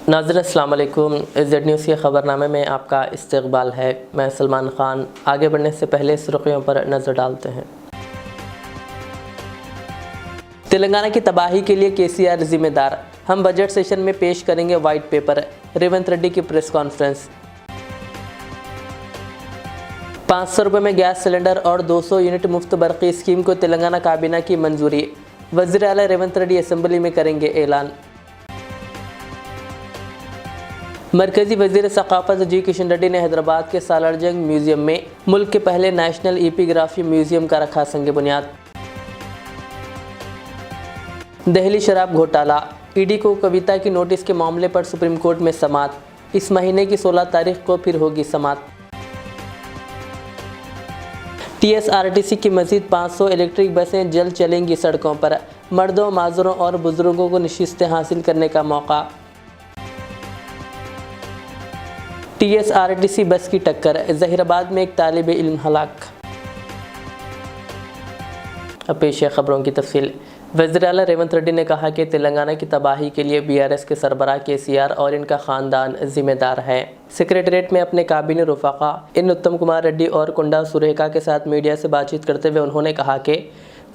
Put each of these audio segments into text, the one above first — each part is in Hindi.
नाज़रीन अस्सलाम वालेकुम। ज़ेड न्यूज़ के ख़बरनामे में आपका इस्तक़बाल है। मैं सलमान ख़ान। आगे बढ़ने से पहले सुर्ख़ियों पर नज़र डालते हैं। तेलंगाना की तबाही के लिए केसीआर जिम्मेदार, हम बजट सेशन में पेश करेंगे वाइट पेपर। रेवंत रेड्डी की प्रेस कॉन्फ्रेंस। 500 रुपये में गैस सिलेंडर और 200 यूनिट मुफ्त बरक़ी स्कीम को तेलंगाना काबीना की मंजूरी। वज़ीर आला रेवंत रेड्डी असेंबली में करेंगे ऐलान। मरकज़ी वज़ीर सक़ाफ़त जी किशन रेड्डी ने हैदराबाद के सालारजंग म्यूज़ियम में मुल्क के पहले नेशनल एपिग्राफी म्यूज़ियम का रखा संग बुनियाद। दहली शराब घोटाला, ईडी को कविता की नोटिस के मामले पर सुप्रीम कोर्ट में समाअत। इस महीने की 16 तारीख को फिर होगी समाअत। टीएसआरटीसी की मज़ीद 500 इलेक्ट्रिक बसें जल्द चलेंगी सड़कों पर। मर्दों, माजरों और बुजुर्गों को नशिस्तें हासिल करने का मौका। टीएसआरटीसी बस की टक्कर, ज़हीराबाद में एक तालिब इल्म हलाक। अब पेश है खबरों की तफसील। वज़ीर आला रेवंत रेड्डी ने कहा कि तेलंगाना की तबाही के लिए बीआरएस के सरबराह केसीआर और इनका ख़ानदान जिम्मेदार है। सेक्रेटरीट में अपने काबीना रुफ़ाक़ा इन उत्तम कुमार रेड्डी और कुंडा सुरेखा के साथ मीडिया से बातचीत करते हुए उन्होंने कहा कि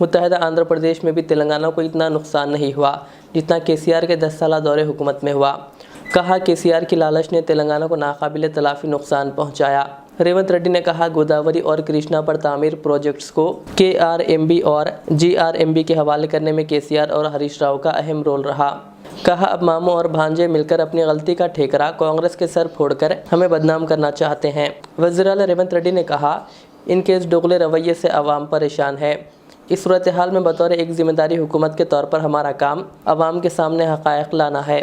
मुत्तहदा आंध्र प्रदेश में भी तेलंगाना को इतना नुकसान नहीं हुआ जितना केसीआर के 10 साल दौरे हुकूमत में हुआ। कहा केसीआर की लालच ने तेलंगाना को नाकाबिले तलाफ़ी नुकसान पहुँचाया। रेवंत रेड्डी ने कहा गोदावरी और कृष्णा पर तामीर प्रोजेक्ट्स को केआरएमबी और जीआरएमबी के हवाले करने में केसीआर और हरीश राव का अहम रोल रहा। कहा अब मामू और भांजे मिलकर अपनी गलती का ठेकरा कांग्रेस के सर फोड़कर हमें बदनाम करना चाहते हैं। वज़ीर आला रेवंत रेड्डी ने कहा इनके इस दोगले रवैये से अवाम परेशान है। इस सूरत हाल में बतौर एक ज़िम्मेदारी हुकूमत के तौर पर हमारा काम अवाम के सामने हक़ाइक़ लाना है।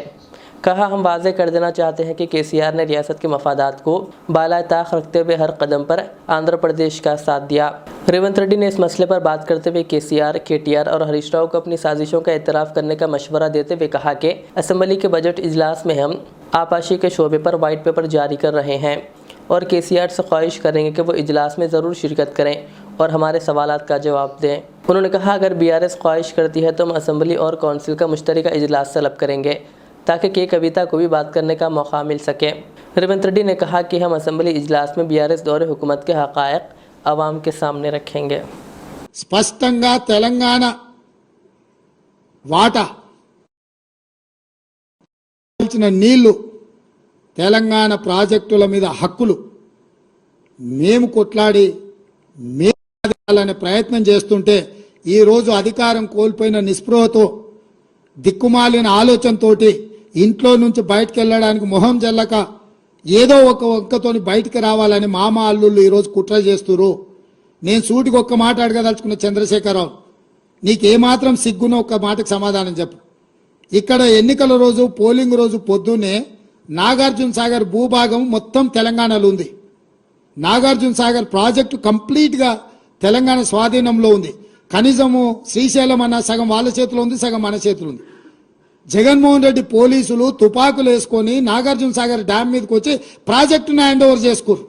कहा हम वाज़े कर देना चाहते हैं कि केसीआर ने रियासत के मफादात को बाला ताख़ रखते हुए हर कदम पर आंध्र प्रदेश का साथ दिया। रेवंत रेड्डी ने इस मसले पर बात करते हुए केसीआर, केटीआर और हरीश राव को अपनी साजिशों का एतराफ़ करने का मशवरा देते हुए कहा कि असेंबली के बजट इजलास में हम आपाशी के शोबे पर वाइट पेपर जारी कर रहे हैं और केसीआर से ख्वाहिश करेंगे कि वो इजलास में ज़रूर शिरकत करें और हमारे सवालात का जवाब दें। उन्होंने कहा अगर बीआरएस ख्वाहिश करती है तो हम असेंबली और कौंसिल का मुश्तरका इजलास तलब करेंगे ताकि के कविता को भी बात करने का मौका मिल सके। रेवंत रेड्डी ने कहा कि हम असेंबली इजलास में बीआरएस दौरे हुकूमत के हक़ाइक़ अवाम के सामने रखेंगे। स्पष्टंगा तेलंगाना वाटा నీళ్లు తెలంగాణ ప్రాజెక్టుల మీద హక్కులు మేము కొట్లాడి మేమనే ప్రయత్నం చేస్తుంటే ఈ రోజు అధికారం కోల్పోయిన నిస్పృహతో దిక్కుమాలిన ఆలోచనతోటి ఇంట్లో నుంచి బయటకు వెళ్ళడానికి మొహం జల్లక ఏదో ఒక వంకతోని బయటికి రావాలని మామ అల్లుళ్ళు ఈ రోజు కుట్ర చేస్తురు। నేను సూటికి ఒక్క మాట అడగదలుచుకున్న చంద్రశేఖరరావు, నీకేమాత్రం సిగ్గునో ఒక్క మాటకు సమాధానం చెప్పు। ఇక్కడ ఎన్నికల రోజు పోలింగ్ రోజు పొద్దున్నే నాగార్జున సాగర్ భూభాగం మొత్తం తెలంగాణలో ఉంది। నాగార్జున సాగర్ ప్రాజెక్టు కంప్లీట్ గా తెలంగాణ స్వాధీనంలో ఉంది। కనీసము శ్రీశైలం అన్న సగం వాళ్ళ చేతిలో ఉంది, సగం మన చేతిలో ఉంది। జగన్మోహన్ రెడ్డి పోలీసులు తుపాకులు వేసుకొని నాగార్జున సాగర్ డ్యామ్ మీదకి వచ్చి ప్రాజెక్టును హ్యాండ్ ఓవర్ చేసుకురు।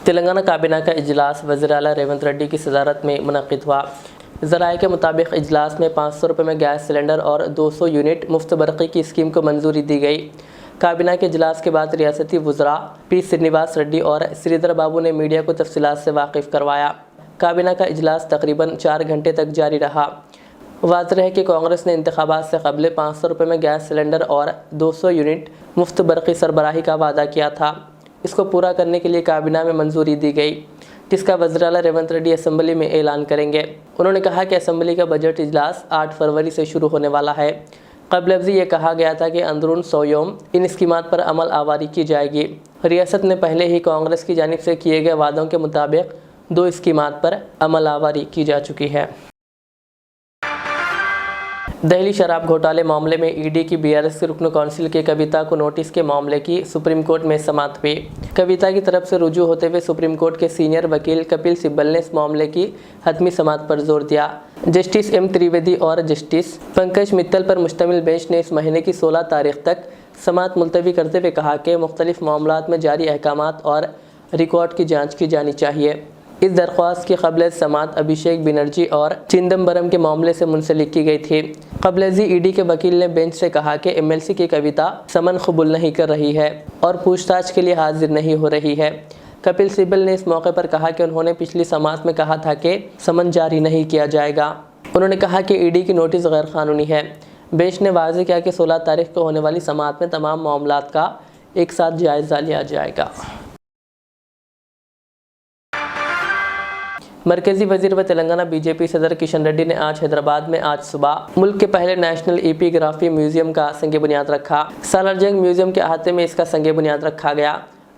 तेलंगाना काबीना का इजलास वज़ीर आला रेवंत रेड्डी की सदारत में मुनक़िद हुआ। ज़राए के मुताबिक इजलास में 500 रुपये में गैस सिलेंडर और 200 यूनिट मुफ्त बरक़ी की स्कीम को मंजूरी दी गई। काबीना के इजलास के बाद रियासती वज़रा पी श्रीनिवास रेड्डी और श्रीधर बाबू ने मीडिया को तफसीलात से वाकिफ़ करवाया। काबीना का इजलास तकरीबन 4 घंटे तक जारी रहा। वाज़ेह है कि कांग्रेस ने इंतखाबात से कबल 500 रुपये में गैस सिलेंडर और 200 यूनिट मुफ्त बरक़ी सरबराही का वादा किया था। इसको पूरा करने के लिए काबीना में मंजूरी दी गई, जिसका वज़ीर आला रेवंत रेड्डी असेंबली में ऐलान करेंगे। उन्होंने कहा कि असेंबली का बजट इजलास 8 फरवरी से शुरू होने वाला है। क़ब्ल ये कहा गया था कि अंदरून 100 यौम इन स्कीमात पर अमल आवारी की जाएगी। रियासत ने पहले ही कांग्रेस की जानिब से किए गए वादों के मुताबिक 2 स्कीमात पर अमल आवारी की जा चुकी है। दहली शराब घोटाले मामले में ईडी की बीआरएस के रुकन कौंसिल के कविता को नोटिस के मामले की सुप्रीम कोर्ट में समाअत हुई। कविता की तरफ से रुजू होते हुए सुप्रीम कोर्ट के सीनियर वकील कपिल सिब्बल ने इस मामले की हतमी समाअत पर जोर दिया। जस्टिस एम त्रिवेदी और जस्टिस पंकज मित्तल पर मुश्तमिल बेंच ने इस महीने की 16 तारीख तक समाअत मुलतवी करते हुए कहा कि मुख्तलिफ मामलात में जारी अहकामात और रिकॉर्ड की जाँच की जानी चाहिए। इस दरख्वास्त की क़ब्ल समात अभिषेक बनर्जी और चिदम्बरम के मामले से मुंसलिक की गई थी। क़ब्ल ईडी के वकील ने बेंच से कहा कि एमएलसी की कविता समन कबूल नहीं कर रही है और पूछताछ के लिए हाजिर नहीं हो रही है। कपिल सिब्बल ने इस मौके पर कहा कि उन्होंने पिछली समात में कहा था कि समन जारी नहीं किया जाएगा। उन्होंने कहा कि ईडी की नोटिस गैर कानूनी है। बेंच ने वाज़ेह किया कि 16 तारीख को होने वाली समात में तमाम मामलात का एक साथ जायज़ा लिया जाएगा। मरकज़ी वज़ीर व तेलंगाना बीजेपी सदर किशन रेड्डी ने आज हैदराबाद में आज सुबह मुल्क के पहले नेशनल एपिग्राफी म्यूजियम का संग बुनियाद रखा। सालार जंग म्यूजियम के अहाते में इसका संग बुनियाद रखा गया।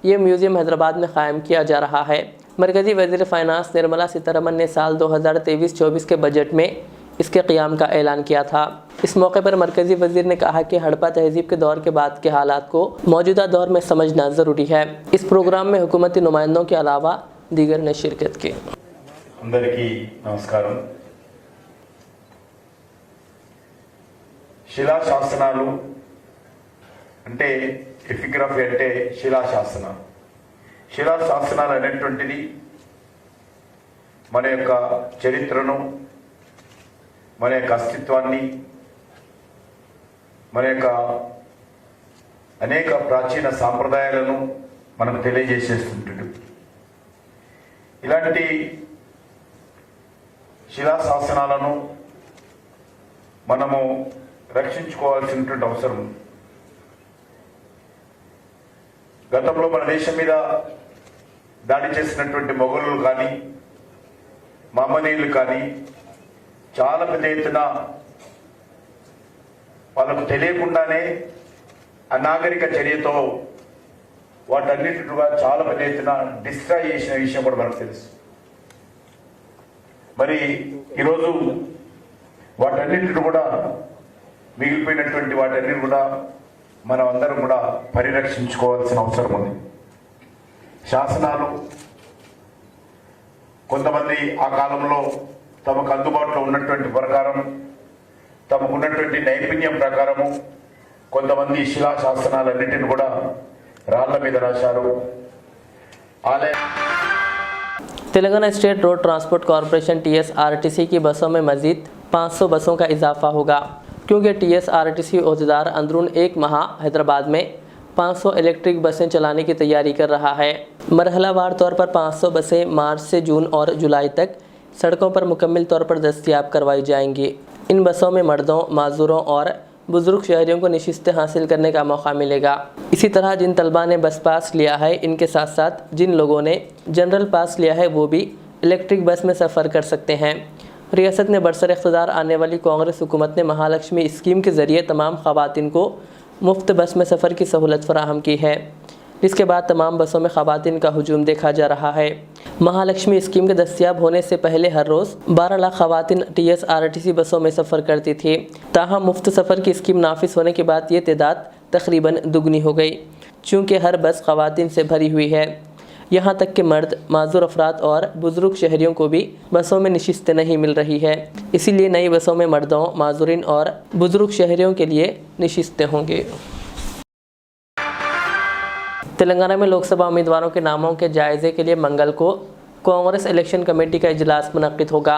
ये म्यूजियम हैदराबाद में कायम किया जा रहा है। मरकज़ी वज़ीर फ़ाइनांस निर्मला सीतारमन ने साल 2023-24 के बजट में इसके क़याम का ऐलान किया था। इस मौके पर मरकज़ी वज़ीर ने कहा कि हड़प्पा तहज़ीब के दौर के बाद के हालात को मौजूदा दौर में समझना ज़रूरी है। इस प्रोग्राम में हुकूमती नुमाइंदों के अलावा दीगर ने शिरकत की। అందరికీ నమస్కారం। శిలాశాసనాలు అంటే ఎపిగ్రఫీ అంటే శిలాశాసనాలు. శిలాశాసనాలు అనేటువంటిది మన యొక్క చరిత్రను, మన యొక్క అస్తిత్వాన్ని, మన యొక్క అనేక ప్రాచీన సాంప్రదాయాలను మనకు తెలియజేసేస్తుంటుంది. ఇలాంటి శిలాశాసనాలను మనము రక్షించుకోవాల్సినటువంటి అవసరం ఉంది. గతంలో మన దేశం మీద దాడి చేసినటువంటి మొఘలులు కానీ మహమ్మదీయులు కానీ చాలా పెద్ద ఎత్తున వాళ్ళకు తెలియకుండానే అనాగరిక చర్యతో వాటన్నిటిగా చాలా పెద్ద ఎత్తున డిస్ట్రాయ్ చేసిన విషయం కూడా మనకు తెలుసు. మరి ఈరోజు వాటన్నిటిని కూడా మిగిలిపోయినటువంటి వాటన్నిటిని కూడా మనం అందరం కూడా పరిరక్షించుకోవాల్సిన అవసరం ఉంది. శాసనాలు కొంతమంది ఆ కాలంలో తమకు అందుబాటులో ఉన్నటువంటి ప్రకారం, తమకున్నటువంటి నైపుణ్యం ప్రకారము కొంతమంది శిలా శాసనాలన్నింటిని కూడా రాళ్ల మీద రాశారు. Telangana state road transport corporation TSRTC की बसों में मज़ीद 500 बसों का इजाफा होगा, क्योंकि TSRTC ओहदेदार अंदरून एक माह हैदराबाद में 500 इलेक्ट्रिक बसें चलाने की तैयारी कर रहा है। मरहलावार तौर पर 500 बसें मार्च से जून और जुलाई तक सड़कों पर मुकम्मल तौर पर दस्तयाब करवाई जाएंगी। इन बसों में मर्दों, माजूरों और बुज़ुर्ग शहरियों को नशिस्तें हासिल करने का मौका मिलेगा। इसी तरह जिन तलबा ने बस पास लिया है, इनके साथ साथ जिन लोगों ने जनरल पास लिया है वो भी इलेक्ट्रिक बस में सफ़र कर सकते हैं। रियासत में बरसर इख्तिदार आने वाली कांग्रेस हुकूमत ने महालक्ष्मी स्कीम के ज़रिए तमाम ख़वातीन को मुफ्त बस में सफ़र की सहूलत फराहम की है, जिसके बाद तमाम बसों में ख़वातीन का हुजूम देखा जा रहा है। महालक्ष्मी स्कीम के दस्तयाब होने से पहले हर रोज़ 12 लाख ख़वातीन TSRTC बसों में सफ़र करती थी। ताहम मुफ्त सफ़र की स्कीम नाफिज होने के बाद ये तादाद तकरीबन दुगनी हो गई, चूँकि हर बस ख़वातीन से भरी हुई है। यहाँ तक कि मर्द, माजूर अफराद और बुज़ुर्ग शहरियों को भी बसों में नशिस्तें नहीं मिल रही है। इसीलिए नई बसों में मर्दों, माजूरीन और बुज़ुर्ग शहरियों के लिए नशिस्तें होंगी। तेलंगाना में लोकसभा उम्मीदवारों के नामों के जायज़े के लिए मंगल को कांग्रेस इलेक्शन कमेटी का इजलास मुनक्किद होगा।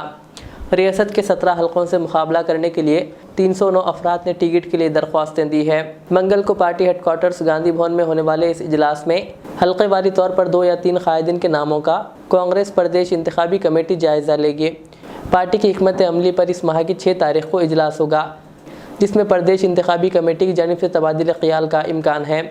रियासत के 17 हलकों से मुकाबला करने के लिए 309 अफराद ने टिकट के लिए दरख्वास्तें दी है। मंगल को पार्टी हेडक्वार्टर्स गांधी भवन में होने वाले इस इजलास में हल्केवारी तौर पर 2 या 3 कायदीन के नामों का कांग्रेस प्रदेश इंतखाबी कमेटी जायज़ा लेगी। पार्टी की हिकमत अमली पर इस माह की 6 तारीख को इजलास होगा, जिसमें प्रदेश इंतखाबी कमेटी की जानिब से तबादला ख्याल का इम्कान है।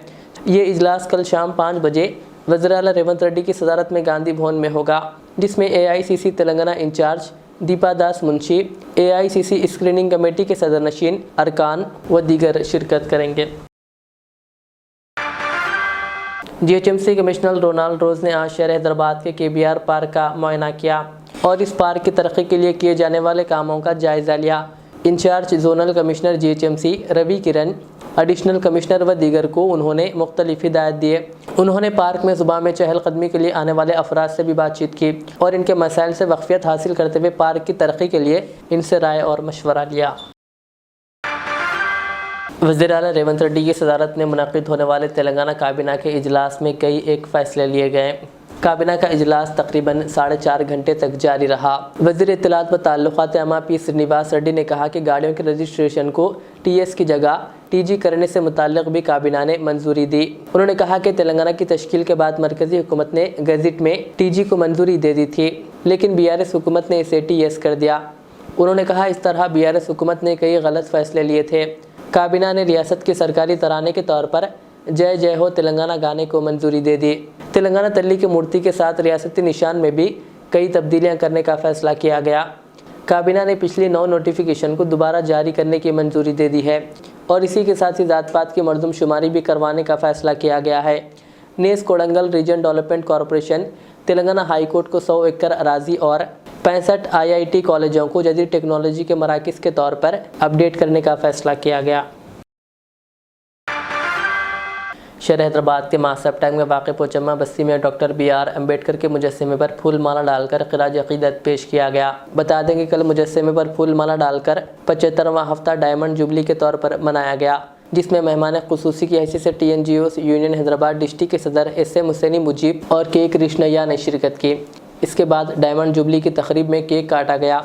ये इजलास कल शाम 5 बजे वज़ीर आला रेवंत रेड्डी की सदारत में गांधी भवन में होगा, जिसमें AICC तेलंगाना इंचार्ज दीपा दास मुंशी, AICC स्क्रीनिंग कमेटी के सदर नशीन, अरकान व दीगर शिरकत करेंगे। GHMC कमिश्नर रोनाल्ड रोज़ ने आज शहर हैदराबाद के KBR पार्क का मुआयना किया और इस पार्क की तरक्की के लिए किए जाने वाले कामों का जायज़ा लिया। Incharge zonal commissioner GHMC Ravi Kiran, additional commissioner व दीगर को उन्होंने मुख्तलिफ हिदायत दिए। उन्होंने पार्क में सुबह में चहलकदमी के लिए आने वाले अफराद से भी बातचीत की और इनके मसाइल से वाक़फियत हासिल करते हुए पार्क की तरक्की के लिए इनसे राय और मशवरा लिया। वज़ीर आला रेवंत रेड्डी की सदारत में मुनक़िद होने वाले तेलंगाना काबीना के इजलास में कई एक फ़ैसले लिए गए। काबीना का इजलास तकरीबन 4.5 घंटे तक जारी रहा। वज़ीर इत्तलात व ताल्लुकात आमा पी श्रीनिवास रेड्डी ने कहा कि गाड़ियों के रजिस्ट्रेशन को TS की जगह TG करने से मुताल्लिक़ भी काबीना ने मंजूरी दी। उन्होंने कहा कि तेलंगाना की तश्कील के बाद मरकज़ी हुकूमत ने गज़ट में TG को मंजूरी दे दी थी, लेकिन BRS हुकूमत ने इसे TS कर दिया। उन्होंने कहा इस तरह BRS हुकूमत ने कई गलत फ़ैसले लिए थे। काबीना ने रियासत के सरकारी तराने के तौर पर जय जय हो तेलंगाना गाने को मंजूरी दे दी। तेलंगाना तल्ली की मूर्ति के साथ रियासती निशान में भी कई तब्दीलियां करने का फैसला किया गया। काबीना ने पिछली 9 नोटिफिकेशन को दोबारा जारी करने की मंजूरी दे दी है और इसी के साथ ही जात पात की मरदमशुमारी भी करवाने का फैसला किया गया है। नेस Kodangal region development corporation Telangana high court को 100 एकड़ अराजी और 65 IIT कॉलेजों को जदीद टेक्नोलॉजी के मराकज़ के तौर पर अपडेट करने का फैसला किया गया। शहर हैदराबाद के मासब टैंक में वाक़ पोचम्मा बस्ती में डॉक्टर BR अम्बेडकर के मुजस्समे पर फूल माला डालकर ख़िराज अक़ीदत पेश किया गया। बता दें कि कल मुजस्समे पर फूल माला डालकर 75वां हफ्ता डायमंड जुबली के तौर पर मनाया गया, जिसमें मेहमान ख़ुसूसी की हैसियत से TNGOs यूनियन हैदराबाद डिस्ट्रिक्ट के सदर SM हुसैनी मुजीब और के कृष्णैया ने शिरकत की। इसके बाद डायमंड जुबली की तकरीब में केक काटा गया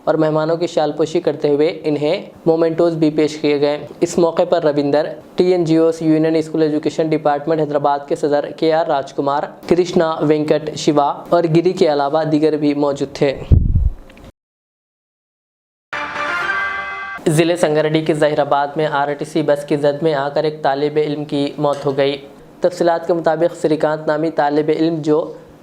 और मेहमानों की शालपोशी करते हुए इन्हें मोमेंटोज भी पेश किए गए। इस मौके पर Ravinder, TNGOs union school education department Hyderabad के सदर KR राजकुमार, कृष्णा वेंकट शिवा और गिरी के अलावा दीगर भी मौजूद थे। ज़िले संगारेड्डी के ज़हीराबाद में RTC बस की जद में आकर एक तालिब इल्म की मौत हो गई। तफसीलात के मुताबिक श्रीकांत नामी तालिब इल्म जो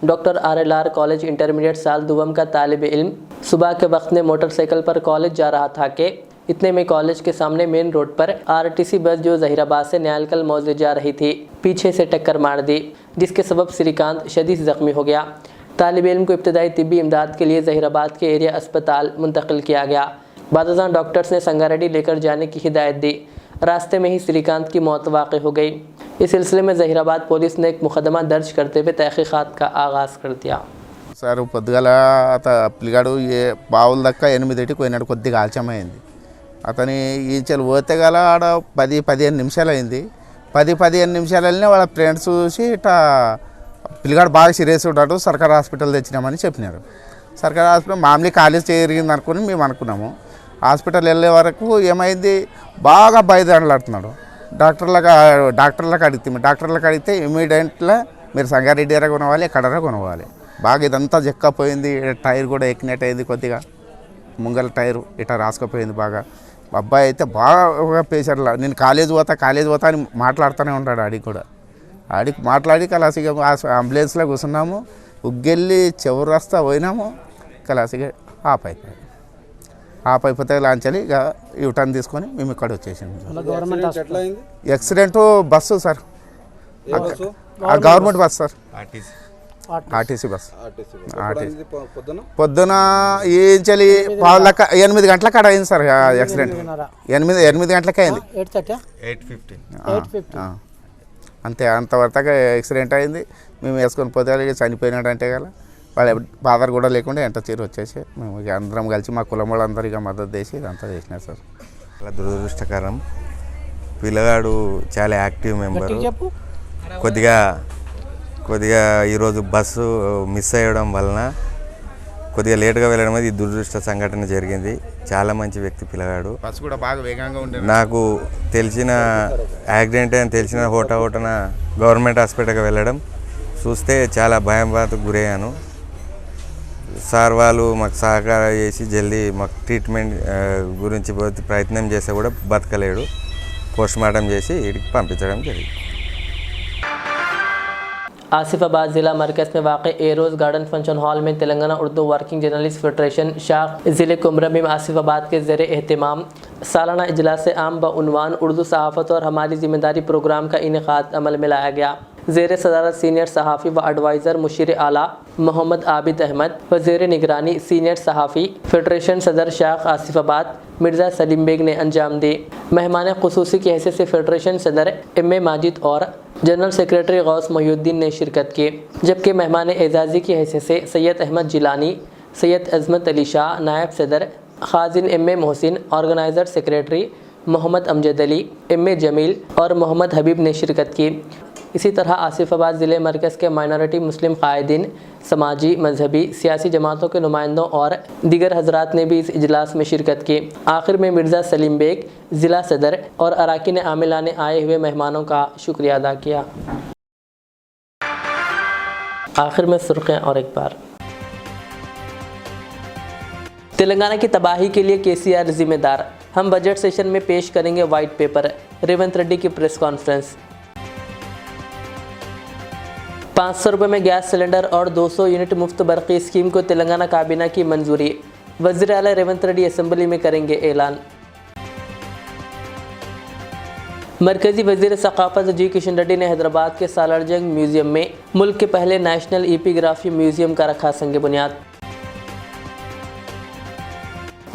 डॉक्टर RLR कॉलेज इंटरमीडिएट साल दुवम का तालिब इल्म सुबह के वक्त में मोटरसाइकिल पर कॉलेज जा रहा था कि इतने में कॉलेज के सामने मेन रोड पर RTC बस जो ज़हीराबाद से न्यालकल मौजे जा रही थी पीछे से टक्कर मार दी, जिसके सबब श्रीकांत शदीद ज़ख्मी हो गया। तालिब इल्म को इब्तदाई तिब्बी इमदाद के लिए ज़हीराबाद के एरिया अस्पताल मुंतकिल किया गया। बादशाह डॉक्टर्स ने संगारेड्डी लेकर जाने की हिदायत दी। रास्ते में ही श्रीकांत की मौत वाक़ हो गई। इस सिलसिले में ज़हीराबाद पुलिस ने एक मुकदमा दर्ज करते हुए तहक़ीक़ात का आगाज़ कर दिया। సార్ పొద్దుగాల పిల్లగాడు బావుల దాకా 8కి పోయినాడు, కొద్దిగా ఆలస్యమైంది. అతని ఈంచెలు పోతే గల ఆడ 10-15 నిమిషాలు అయింది. 10-15 నిమిషాలనే వాళ్ళ ఫ్రెండ్స్ చూసి ఇట్లా పిల్లగాడు బాగా సీరియస్ ఉన్నాడు, సర్కార్ హాస్పిటల్ తెచ్చినామని చెప్పినారు. సర్కార్ హాస్పిటల్ మామూలు కాలేజ్ జరిగింది అనుకుని మేము అనుకున్నాము. హాస్పిటల్ వెళ్ళే వరకు ఏమైంది, బాగా బయలుదేరలాడుతున్నాడు. డాక్టర్లకు అడిగితే ఇమీడియట్గా మీరు సంగారెడ్డి ఎర కొనవాలి, ఎక్కడరా కొనవాలి. బాగా ఇదంతా జక్కపోయింది, టైర్ కూడా ఎక్కినట్టు అయింది, కొద్దిగా ముంగల టైరు ఇట్లా రాసుకపోయింది బాగా. అబ్బాయి అయితే బాగా పేషెంట్లా నేను కాలేజ్ పోతా అని మాట్లాడుతూనే ఉంటాడు. ఆడికి మాట్లాడి కలాసిగా అంబులెన్స్లో కూర్చున్నాము. ఉగ్గెళ్ళి చివరి రస్తా పోయినాము, కలాసిగా ఆఫ్ అయిపోతే లాంచలి ఇక యూటర్న్ తీసుకొని మేము ఇక్కడ వచ్చేసాము. Accident bus sir, government bus sir, RTC bus. పొద్దున ఏం చలి 8 గంటలకు అక్కడ అయింది సార్ యాక్సిడెంట్. 8 గంటలకే అయింది, 8:50 అంతే. అంతవరకు యాక్సిడెంట్ అయింది. మేము వేసుకొని పోతే చనిపోయినాడు అంటే కదా వాళ్ళ బాధ కూడా లేకుండా ఎంట తీరు వచ్చేసి మేము అందరం కలిసి మా కులం వాళ్ళందరూ ఇక మద్దతు చేసి ఇదంతా చేసినారు సార్. చాలా దురదృష్టకరం. పిల్లగాడు చాలా యాక్టివ్ మెంబరు. కొద్దిగా ఈరోజు బస్సు మిస్ అయ్యడం వలన కొద్దిగా లేట్గా వెళ్ళడం అనేది దురదృష్ట సంఘటన జరిగింది. చాలా మంచి వ్యక్తి పిల్లగాడు. బస్సు కూడా బాగా వేగంగా ఉండేది. నాకు తెలిసిన యాక్సిడెంట్ అని తెలిసిన హోటన గవర్నమెంట్ హాస్పిటల్కి వెళ్ళడం చూస్తే చాలా భయంబాధకు గురయ్యాను. సార్ వాళ్ళు మాకు సహకారం చేసి జల్దీ మాకు ట్రీట్మెంట్ గురించి ప్రయత్నం చేస్తే కూడా బతకలేడు. పోస్ట్మార్టం చేసి ఇక్కడికి పంపించడం జరిగింది. आसिफाबाद ज़िला मरकज़ में वाक़ एरोज़ गार्डन फंक्शन हॉल में Telangana Urdu working journalist federation शाख ज़िले कुमरम में आसिफाबाद के ज़ेर एहतमाम सालाना इजलास आम बउनवान उर्दू सहाफ़त और हमारी ज़िम्मेदारी प्रोग्राम का इनेकाद अमल में लाया गया। ज़ेर सदारत सीनियर सहाफ़ी व एडवाइज़र मुशीर आला मोहम्मद आबिद अहमद व ज़ेर निगरानी सीनियर सहाफ़ी फेडरेशन सदर शाख आसिफाबाद मिर्ज़ा सलीम बेग ने अंजाम दी। मेहमान ख़ुसूसी की हैसियत से फेडरेशन सदर M.A. माजिद और जनरल सेक्रेटरी गौस मोहिउद्दीन ने शिरकत की, जबकि मेहमान एजाज़ी की हैसियत से सैयद अहमद जिलानी, सैयद अज़मत अली शाह, नायब सदर खाजिन M.A. Mohsin, organiser secretary Mohammad Amjad Ali, M.A. Jameel और मोहम्मद हबीब ने शिरकत की। इसी तरह आसिफाबाद ज़िले मरकज़ के माइनॉरिटी मुस्लिम कायदीन, समाजी, मजहबी, सियासी जमातों के नुमाइंदों और दीगर हजरात ने भी इस इजलास में शिरकत की। आखिर में मिर्ज़ा सलीम बेग, ज़िला सदर और अराकीन आमिला ने आए हुए मेहमानों का शुक्रिया अदा किया। आखिर में सुर्खियाँ और एक बार। तेलंगाना की तबाही के लिए केसीआर जिम्मेदार, हम बजट सेशन में पेश करेंगे वाइट पेपर, रेवंत रेड्डी की प्रेस कॉन्फ्रेंस। 500 रुपये में गैस सिलेंडर और 200 यूनिट मुफ्त बरक़ी स्कीम को तेलंगाना काबीना की मंजूरी, वज़ीर आला रेवंत रेड्डी असेंबली में करेंगे ऐलान। मरकज़ी वज़ीर सक़ाफ़त जी किशन रेड्डी ने हैदराबाद के सालारजंग म्यूज़ियम में मुल्क के पहले नेशनल एपिग्राफी म्यूज़ियम का रखा संग बुनियाद।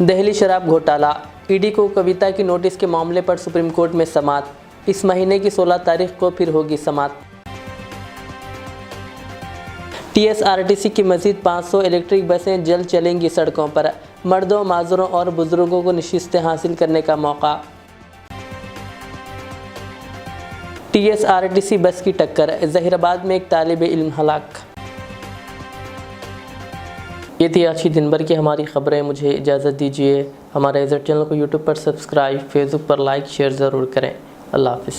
दिल्ली शराब घोटाला, ईडी को कविता की नोटिस के मामले पर सुप्रीम कोर्ट में समाअत, इस महीने की 16 तारीख को फिर होगी समाअत। टीएसआरटीसी की मज़ीद 500 इलेक्ट्रिक बसें जल्द चलेंगी सड़कों पर, मर्दों, माजूरों और बुजुर्गों को नशिस्तें हासिल करने का मौका। टीएसआरटीसी बस की टक्कर, ज़हीराबाद में एक तालिब इल्म हलाक। ये थी आज की दिन भर की हमारी खबरें। मुझे इजाज़त दीजिए। हमारे इज़्ज़त चैनल को यूट्यूब पर सब्सक्राइब, फेसबुक पर लाइक शेयर ज़रूर करें। अल्लाह हाफ़िज़।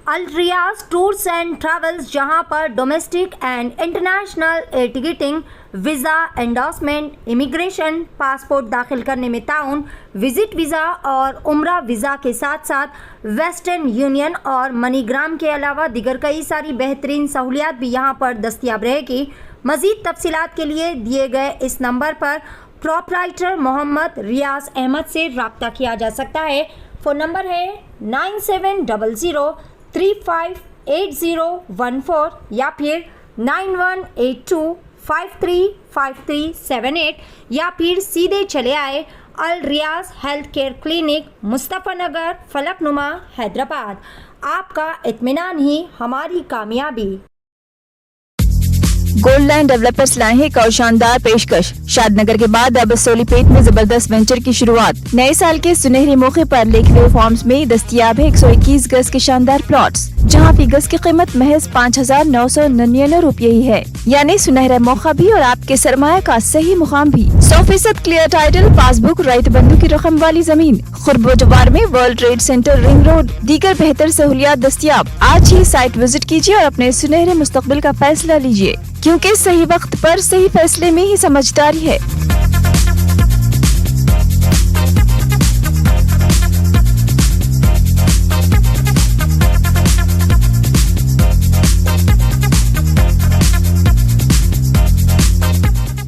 अल रियाज टूर्स एंड ट्रैवल्स, जहां पर domestic and international air ticketing, visa, endorsement, immigration, passport दाखिल करने में ताउन, विजिट वीज़ा और उम्रा वीज़ा के साथ साथ वेस्टर्न यूनियन और मनीग्राम के अलावा दीगर कई सारी बेहतरीन सहूलियात भी यहां पर दस्तयाब रहेगी। मज़ीद तफसीलात के लिए दिए गए इस नंबर पर प्रोपराइटर मोहम्मद रियाज अहमद से रब्ता किया जा सकता है। फ़ोन नंबर है 9700358014 या फिर 9182535378 या फिर सीधे चले आए अल रियाज हेल्थ केयर क्लिनिक, मुस्तफ़ा नगर, फलकनुमा, हैदराबाद। आपका इत्मीनान ही हमारी कामयाबी। गोल्डलैंड डेवलपर्स लाए हैं एक और शानदार पेशकश। शादनगर के बाद अब सोलीपेट में जबरदस्त वेंचर की शुरुआत। नए साल के सुनहरे मौके पर लेकवे फार्म्स में दस्तयाब है 121 गज के शानदार प्लॉट्स, जहां फी गज की कीमत महज 5,999 रुपये ही है। यानी सुनहरा मौका भी और आपके सरमाया का सही मुकाम भी। 100% क्लियर टाइटल, पासबुक, राइट बंधु की रकम वाली जमीन, खुरबोजवार में world trade centre, ring road, दीगर बेहतर सहूलियात दस्तयाब। आज ही साइट विजिट कीजिए और अपने सुनहरे मुस्तकबिल का फैसला लीजिए, क्योंकि सही वक्त पर सही फैसले में ही समझदारी है।